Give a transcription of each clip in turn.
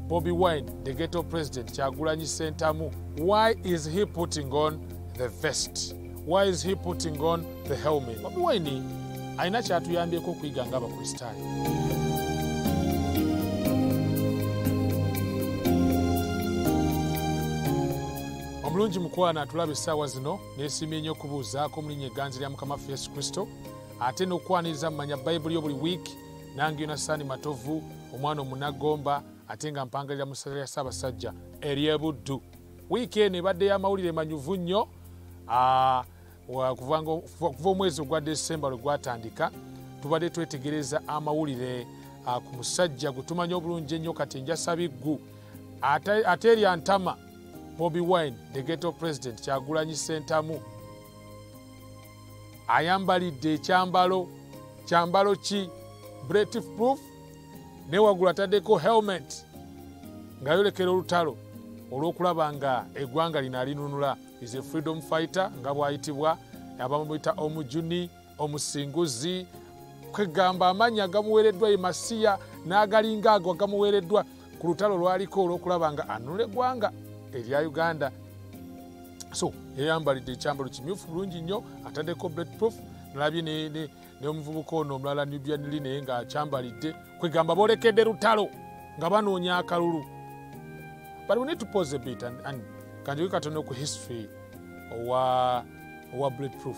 Bobi Wine, the ghetto president, Kyagulanyi Ssentamu, why is he putting on the vest? Why is he putting on the helmet? Bobi Wine alina kyatuyambyeko okuyiga nga Abakristaayo. Omulungi mukwana atulaba essaawa zino neesimye nnyo okubuuzaako mu linnya egganzi lya Mukama waffe Yesu Kristo, ate n'okwaniriza mu manya Bayibuli buli wiiki, nange Yonasaani Matovu, omwana omunagomba, ate nga mpangalira mu ssala lya Ssaabasajja ery'Ebuddu. Wiiki eno ebadde y'amawulire manyuvu nnyo kuva omwezi ogwa Desemba lwe gwatandika. Tubadde twetegereza amawulire ku musajja gwe tumanyi obulungi ennyo kati njasa biggu ate erya ntama, Bobi Wine, the ghetto president, Kyagulanyi Ssentamu, ayambalidde ekyambalo. Kyambalo ki? Bulletproof, ne waggulu ataddeko helmet ng'ayolekera olutalo olw'okulaba nga eggwanga lino alinunula. Is a freedom fighter nga bw'ayitibwa, abamuyita omujuni, omusinguzi, kwegamba amannya agamuweereddwa ye Masiya n'agalinga ago agamuweereddwa ku lutalo lwaliko olw'okulaba nga anunula eggwanga erya Uganda. So yayambalidde ekyambalo kimyufu bulungi nnyo, ataddeko bulletproof. Nalabye ne omuvubuka ono omulala Nubian Lee naye ng'akyambalidde, kwegamba boolekedde lutalo nga banoonya akalulu. But we need to pause a bit and kanjoge katono ku history owa bulletproof.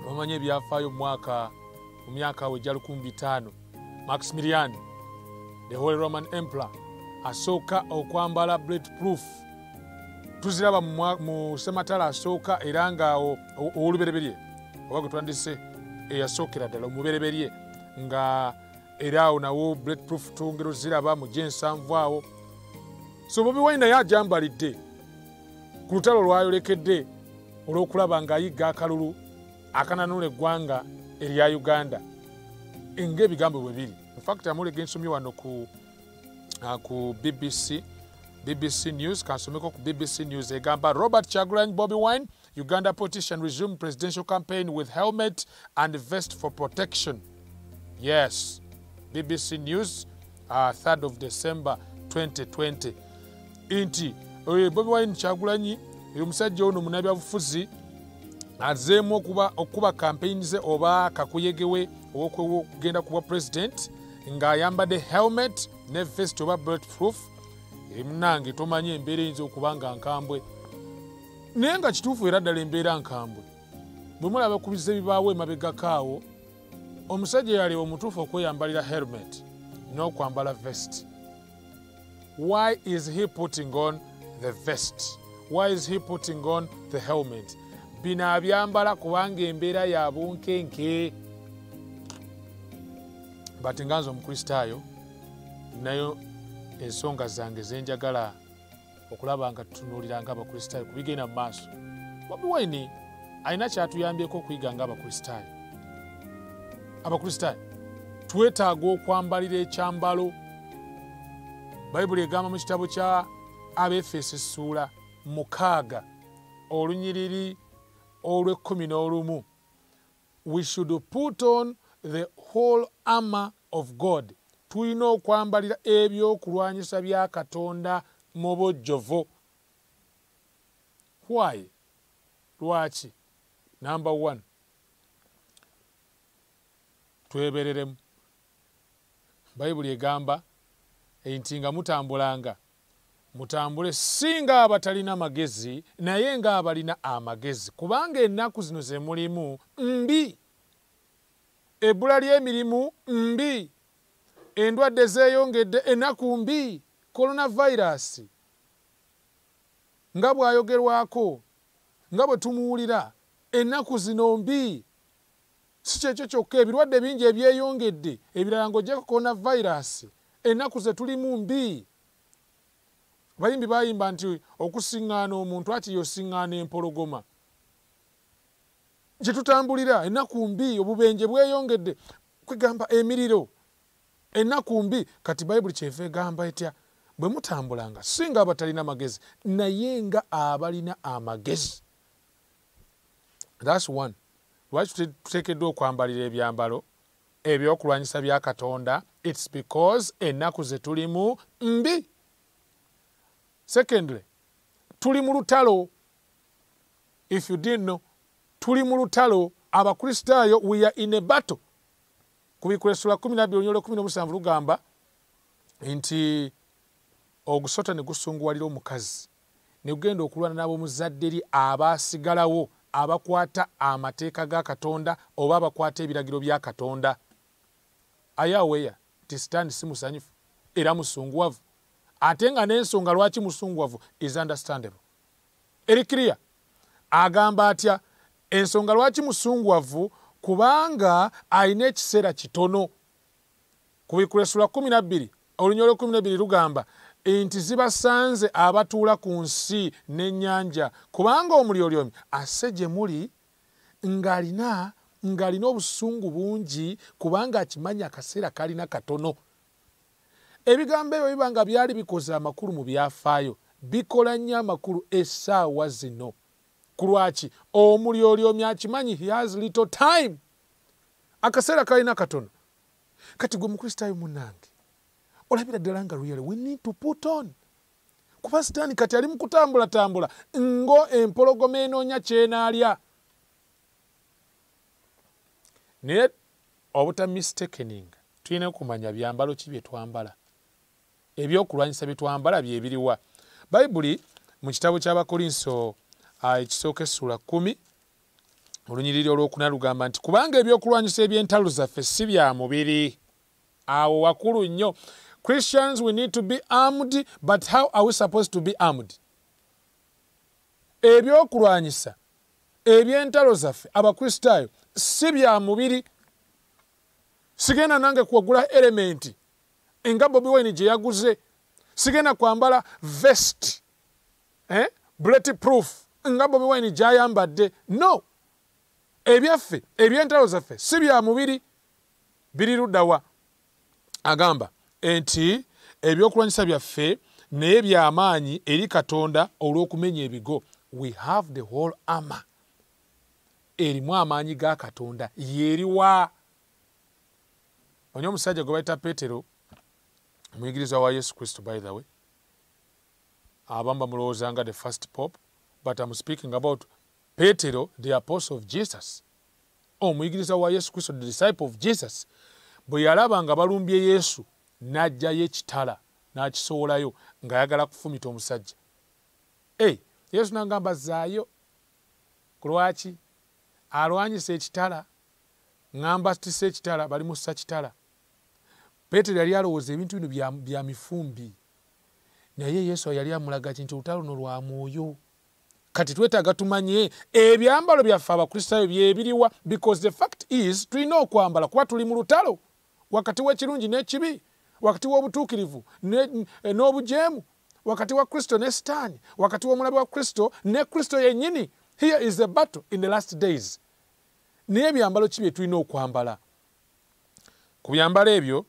Bamanyi ebyafaayo mu myaka we gya 1500, Maximilian, the Holy Roman Emperor, asooka okwambala bulletproof. Tuziraba mu sematala asooka era nga olubereberye oba gwe twandise eyasookera ddala omubereberye nga era awo nawo bulletproof tungero ziraba mu G7 awo. So Bobi Wine naye agyambalidde ku lutalo lwayolekedde olw'okulaba ng'ayigga akalulu akananula eggwanga erya Uganda ng'ebigambo bwe biri. In fact amulega ensomyi wano ku BBC News, kansomeko ku BBC News egamba Robert Kyagulanyi Bobi Wine, Uganda politician resumed presidential campaign with helmet and vest for protection. Yes, BBC News, 3rd of December 2020. Inti Bobi Wine Kyagulanyi omusajja ono munnabyabufuzi azzeemu okuba campaign ze oba kakuyegewe okugenda kuba president ng'ayambadde helmet ne vest oba bulletproof. Emunange tomanyi embeera eyinza okuba nga nkambwe, naye nga kituufu era ddala embeera nkambwe. Bwe mulaba kubiza ebibaawo emabegako awo, omusajja yali omutuufu okweyambalira helmet n'okwambala vest. Why is he putting on the vest? Why is he putting on the helmet? Bino abyambala kubanga embeera ya bunkenke. But nganze Omukristaayo nayo ensonga zange zenjagala okulaba nga tutunuulira ng'Abakristaayo kubigenda mu maaso. Bobi Wine alina kyatuyambyeko okuyiga ng'Abakristaayo. Abakristaayo twetaaga okwambalira ekyambalo. Bayibuli egamba mu kitabo kya Abaefeso essuula 6 olunyiriri olw'11, we should put on the whole armor of God. Tulina okwambalira eby'okulwanyisa bya Katonda mu bujjuvu. Why? Lwaki? Number 1, twebereremu. Bayibuli egamba enti nga mutambulanga, mutambule si ng'abatalina magezi naye ng'abalina amagezi, kubanga ennaku zino ze mulimu mbi. Ebbula ly'emirimu mbi. Endwadde zeeyongedde, ennaku mbi. Coronavirus nga bw'ayogerwako, nga bwe tumuwulira, ennaku zino mbi. Si kyekyo kyokka, ebirwadde bingi ebyeyongedde, ebirala ng'oggyeko coronavirus. Ennaku ze tulimu mbi. Bayimbi bayimba nti okusiŋŋaana omuntu ati yosiŋŋaana empologoma. Gye tutambulira ennaku mbi, obubenje bweyongedde, kwegamba emiriro, ennaku mbi. Kati Bayibuli kyeva egamba etya? Bwe mutambulanga si nga abatalina magezi naye nga abalina amagezi. That's one. Lwaki tuteekeddwa okwambalira ebyambalo eby'okulwanyisa bya Katonda? It's because ennaku ze tulimu mbi. Secondly, tuli mu lutalo. If you didn't know, tuli mu lutalo. Abakristaayo, we are in a battle. Kubikwesula 12:17 lugamba nti ogusota ne gusunguwalira omukazi ne gugenda okulwana n'abo muzadde eri abaasigalawo abakwata amateeka ga Katonda oba abakwata ebiragiro bya Katonda. Ayaweya ti Sitaani si musanyufu era musunguwavu, ate nga n'ensonga lwaki musunguwavu is understandable. Eri clear agamba atya ensonga lwaki musunguwavu kubanga alina ekiseera kitono. Kubikwesula 12:12 lugamba nti zibasanze abatuula ku nsi n'ennyanja kubanga omulyolyomyi asse gye muli ng'alina obusungu bungi kubanga akimanyi akaseera kalina katono. Ebigambo ebyo biba nga byali bikoze amakulu mu byafaayo, bikola nnyo amakulu essaawa zino. Ku lwaki? Omulyolyomyi akimanyi he has little time. Akaseera kalina katono. Kati gwe Mukristaayo munnange olabira ddala nga really we need to put on. Kuba Sitaani kati ali mu kutambulatambula ngo empologoma enoonya kyenaalya. Naye obuta mistakening tulina okumanya byambalo ki bye twambala. Ebyokulwanyisa bye twambala bye biriwa. Bayibuli mu kitabo ky'Abakorinso ekisooka essula 10 olunyiriri olwokuna lugamba nti kubanga ebyokulwanyisa eby'entalo zaffe si bya mubiri. Awo wakulu nnyo. Christians, we need to be armed, but how are we supposed to be armed? Ebyokulwanyisa eby'entalo zaffe Abakristaayo si bya mubiri. Sigenda nange kuwagula elementi nga Bobi Wine gye yaguze. Sigenda kwambala vest bulletproof nga Bobi Wine gy'ayambadde. No, ebyaffe eby'entalo zaffe si bya mubiri. Biri luddawa? Agamba enti ebyokulwanyisa byaffe naye by'amaanyi eri Katonda olw'okumenya ebigo. We have the whole armor. Erimu amaanyi ga Katonda yeriwa. Onye omusajja gwe bayita Petero, omuyigiriza wa Yesu Kristo, by the way, abamba mulowoozanga the first pope, but I'm speaking about Petero, the apostle of Jesus, omuyigiriza wa Yesu Kristo, the disciple of Jesus. Bwe yalaba nga balumbye Yesu n'ajjayo ekitala n'akisowolayo ng'ayagala kufumita omusajja. Yesu n'agamba zaayo. Ku lwaki? Alwanyisa ekitala, ngamba tise ekitala, bali mussa kitala. Petero yali alowooza ebintu bino bya mifumbi. Naye Yesu yali amulaga nti olutalo luno lwa mwoyo. Kati twetaaga tumanye ebyambalo byaffe Abakristaayo bye biriwa, because the fact is tulina okwambala kuba tuli mu lutalo wakati w'ekirungi n'ekibi, wakati w'obutuukirivu n'obujeemu, wakati wa Kristo ne Sitaani, wakati w'omulabe wa Kristo ne Kristo yennyini. Here is the battle in the last days. Naye ebyambalo ki bye tulina okwambala? Ku byambalo ebyo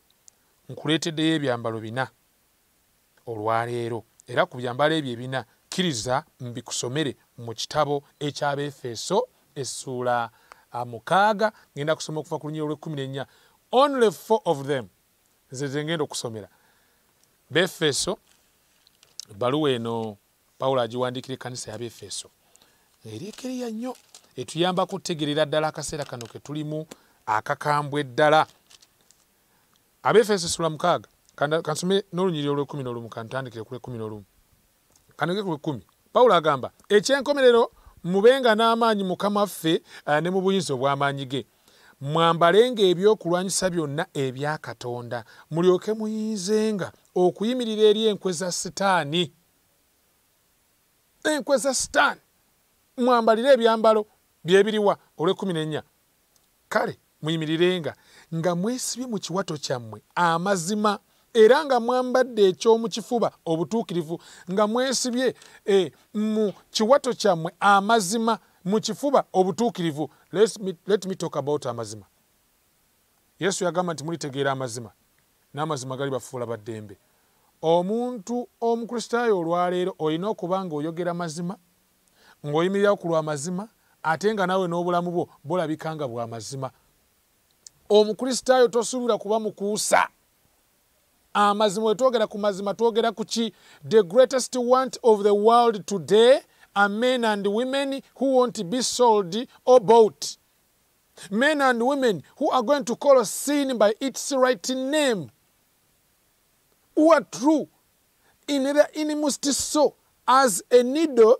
nkuleeteddeyo ebyambalo 4 olwaleero, era ku byambalo ebyo ebina kkiriza mbikusomere mu kitabo eky'Abaefeso essula 6 ngenda kusoma okuva ku lunyiriri olw'14. Only 4 of them ze ngenda okusomera. Befeso, ebbaluwa eno Pawulo agiwandiikira ekkanisa y'Abaefeso ereekereya nnyo etuyambako okutegeerera ddala akaseera kano ke tulimu akakambwe ddala. Abaefeso essula 6 kansome n'olunyiriri olw'11 kantandikire ku 11 kanege ku 10. Pawulo agamba ekyenkomerero mubenga n'amaanyi Mukama waffe ne mu buyinza obw'amaanyi ge, mwambalenga ebyokulwanyisa byonna ebya Katonda, mulyoke muyinzenga okuyimirira eri enkwe za Sitaani. Enkwe za Sitaani mwambalire ebyambalo bye biriwa? olw'14. Kale muyimirirenga nga mwesibye mu kiwato kyammwe amazima, era nga mwambadde eky'omu kifuba obutuukirivu, nga mwesibye mu kiwato kyammwe amazima, mu kifuba obutuukirivu. Let me talk about amazima. Yesu yagamba nti mulitegeera amazima, n'amazima gali bafuula baddembe. Omuntu omukristaayo olwaleero olina okuba nga oyogera mazima, ng'oyimirira ku lwa mazima, ate nga nawe n'obulamu bwo bulabika nga bwa mazima. Omukristaayo tosuubira kuba mukuusa. amazima wetwogera ku mazima twogera ku ki? The greatest want of the world today are men and women who won't be sold or bought. Men and women who are going to call sin by its right name, who are true in their inmost soul as a needle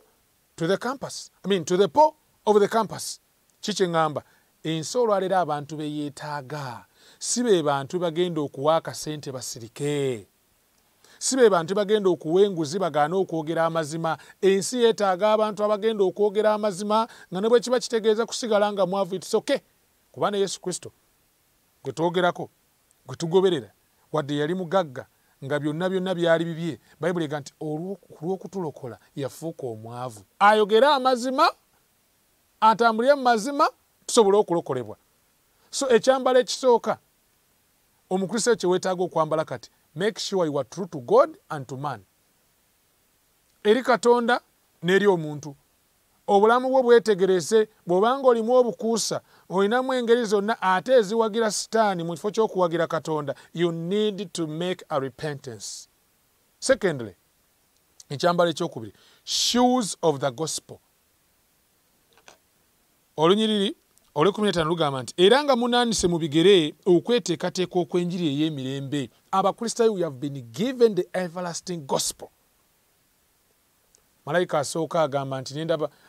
to the compass. To the pole of the compass. Chichengamba. Ensolo alera abantu beyeetaaga. Si be bantu bagenda okuwa akasente basirike. Si be bantu bagenda okuwa enguzi bagaana okwogera amazima. Ensi yeetaaga abantu abagenda okwogera amazima nga ne bwe kiba kitegeeza kusigala nga mwavu. It's okay. Kubanga Yesu Kristo gwe twogerako, gwe tugoberera, wadde yali mugagga nga byonna byali bibye, Bayibuli ega nti olw'okutulokola yafuuka omwavu. Ayogera amazima, atambulire mu mazima, tusobole okulokolebwa. So ekyambalo ekisooka omukristaayo kye weetaaga okwambala kati, make sure you are true to God and to man. Eri Katonda n'eri omuntu. Obulamu bwo bwetegereze, bw'obanga olimu obukuusa, olinamu engeri zonna ate eziwagira sitaani mu kifo ky'okuwagira Katonda, you need to make a repentance. Secondly, ekyambalo ekyokubiri, shoes of the gospel. Olunyiriri olw'ekumi lugamba nti era nga munaanise mu bigere okweteekateeka okw'enjiri ey'emirembe. Abakristaayo, we have been given the everlasting gospel. Malayika asooka agamba nti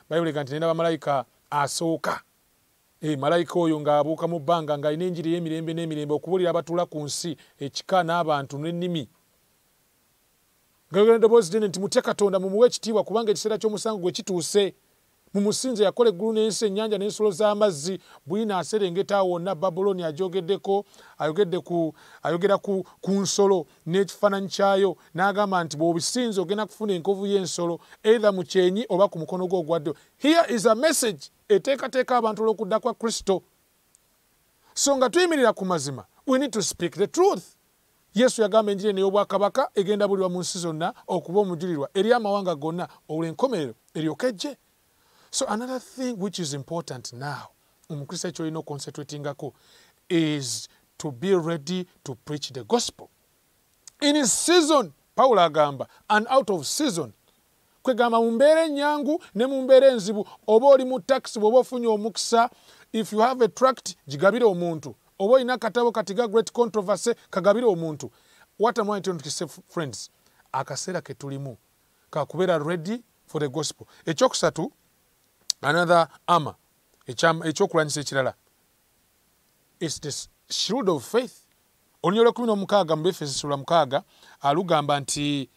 Bayibuli ega nti nendaba malayika asooka. Malayika oyo ng'abuuka mu bbanga ng'alina enjiri y'emirembe n'emirembe okubuulira abatuula ku nsi ekika n'abantu n'ennimi. Ng'ayogera eddoboozi ddene nti mutye Katonda mumuwe ekitiibwa kubanga ekiseera ky'omusango gwe kituuse. Mumusinze yakola eggulu n'ensi, ennyanja n'ensolo z'amazzi. Bwina aserengeta wonna Babuloni agyogeddeko, ayogera ku nsolo n'ekifaananyi kyayo n'agamba nti bw'obisinze ogenda kufuna enkovu y'ensolo either mu kyenyi oba ku mukono gwo ogwa ddyo. Here is a message eteekateeka abantu olw'okudda kwa Kristo. So nga tuyimirira ku mazima, we need to speak the truth. Yesu yagamba enjiri n'ey'obwakabaka egenda bulirwa mu nsi zonna okuba omujulirwa eri amawanga gonna olw'enkomerero eryoke ejje. So another thing which is important now, omukristaayo ky'olina okonsentratingako, is to be ready to preach the gospel. In his season, Paulo agamba, and out of season. Kwegamba mu mbeera ennyangu ne mu mbeera enzibu, oba oli mu taxi bw'oba ofunye omukisa, if you have a tract, gigabire omuntu. Oba olina akatabo katiga great controversy, kagabire omuntu. What am I trying to say, friends? Akaseera ke tulimu kakubeera ready for the gospel. Ekyokusatu, another armor, ekyokulwanyisa ekirala, it's the shield of faith. Olunyolo 16 mu Abaefeso 6 alugamba nti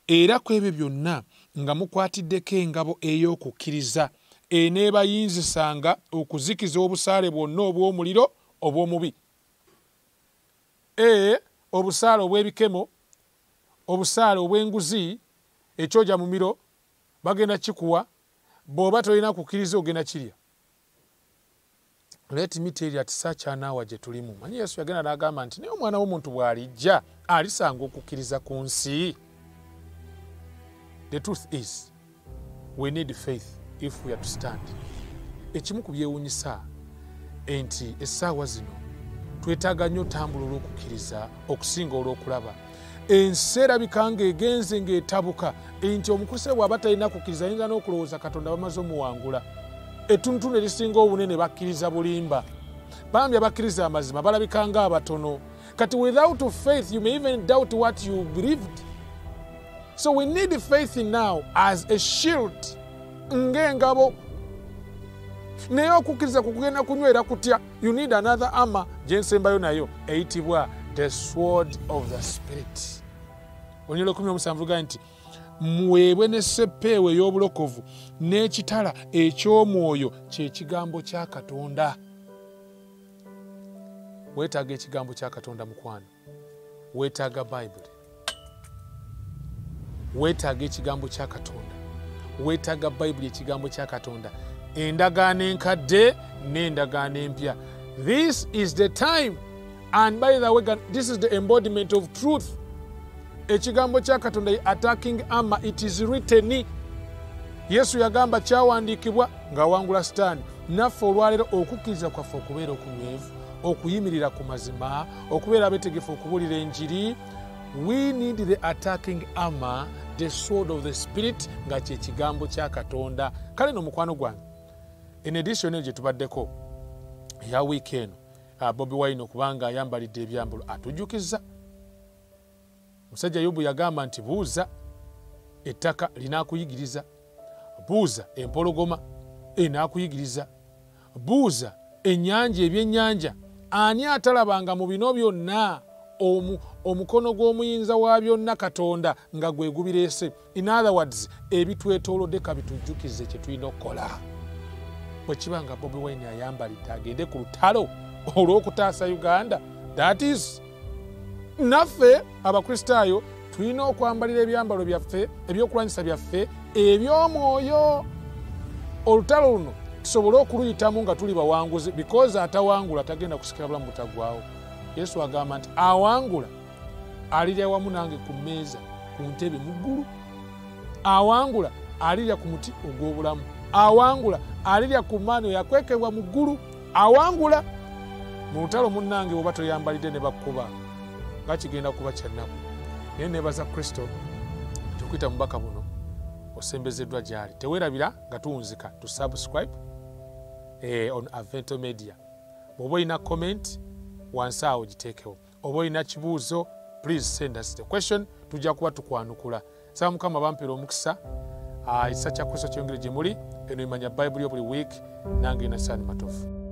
era ku ebyo byonna nga mukwatiddeko engabo ey'okukkiriza eneebayinzisanga okuzikiza obusaale bwonna obw'omuliro obw'omubi. Obusaale obw'ebikemo, obusaale obw'enguzi, ekyoja mu miro bagenda kikuwa, bw'oba tolina kukkiriza ogenda kirya. Let me tell you at such an hour gye tulimu. Manyi Yesu yagenda n'agamba nti naye omwana w'omuntu bw'alijja alisanga okukkiriza ku nsi. The truth is, we need faith if we are to stand. Ekimu ku byewuunyisa enti essaawa zino twetaaga nnyo tambula olw'okukkiriza okusinga olw'okulaba. Ensi erabika ng'egenze ng'etabuka enti omukristaayo bw'aba talina kukkiriza ayinza n'okulowooza Katonda bamaze omuwangula. Ettuntu erisinga obunene bakkiriza bulimba. Bambi abakkiriza amazima balabika ng'abatono. Kati without faith you may even doubt what you believed. So we need faith now as a shield. Ng'engabo. Naye okukkiriza kugenda kunywera kutya. You need another armor gye nsembayo nayo eyitibwa the sword of the spirit. Onyolo 17 nti muweebwe n'esseppeewo ey'obulokovu n'ekitala eky'omwoyo ky'ekigambo kya Katonda. Weetaaga ekigambo kya Katonda mukwano. Weetaaga Bayibuli. Weetaaga ekigambo kya Katonda. Weetaaga Bayibuli ekigambo kya Katonda. Endagaano enkadde n'endagaano empya. This is the time, and by the way, this is the embodiment of truth. Ekigambo kya Katonda attacking armor, it is written. Yesu yagamba kyawandiikibwa ng'awangula sitaani. Naffe olwaleero okukkiriza kwaffe okubeera okunywevu, okuyimirira ku mazima, okubeera abeetegefu okubuulira enjiri. we need the attacking armor, the sword of the spirit, nga kye kigambo kya Katonda. Kale no mukwano gwange, in addition gye tubaddeko ya weekend Bobi Wine okubanga ayambalidde ebyambalo atujjukiza. Musajja Yobu yagamba nti buuza ettaka linaakuyigiriza, buuza empologoma enaakuyigiriza, buuza ennyanja ebyennyanja ani atalabanga mu bino byonna omukono gw'omuyinza wa byonna Katonda nga gwe gubireese. In other words, ebitwetoolodde kabitujjukize kye tulina okukola. Bwe kiba nga Bobi Wine ayambalidde agende ku lutalo olw'okutaasa Uganda, that is, naffe Abakristaayo tulina okwambalira ebyambalo byaffe eby'okulwanyisa byaffe eby'omwoyo. Olutalo luno tusobole okuluyitamu nga tuli bawanguzi, because atawangula tagenda kusikira bulamu butaggwaawo. Yesu agamba nti awangula alirya wamu nange ku mmeeza ku ntebe mu ggulu, awangula alirya ku muti ogw'obulamu, awangula alirya ku maano yakwekebwa mu ggulu, awangula. Mu lutalo munnange bw'oba toyambalidde ne bakkuba nga kigenda kuba kyannaku. Naye neebaza Kristo tukuyita mubaka buno osembezeddwa gy'ali. Teweerabira nga tuwunzika tu subscribe on Avento Media. Bw'oba olina comment wansi awo giteekewo. Oba olina kibuuzo, please send us the question, tujja kuba tukwanukula. Saba Mukama bampeera omukisa. Ekisa kya Kristo kyongere gye muli. Eno emanya Bayibuli buli week nange na Sani Matofu.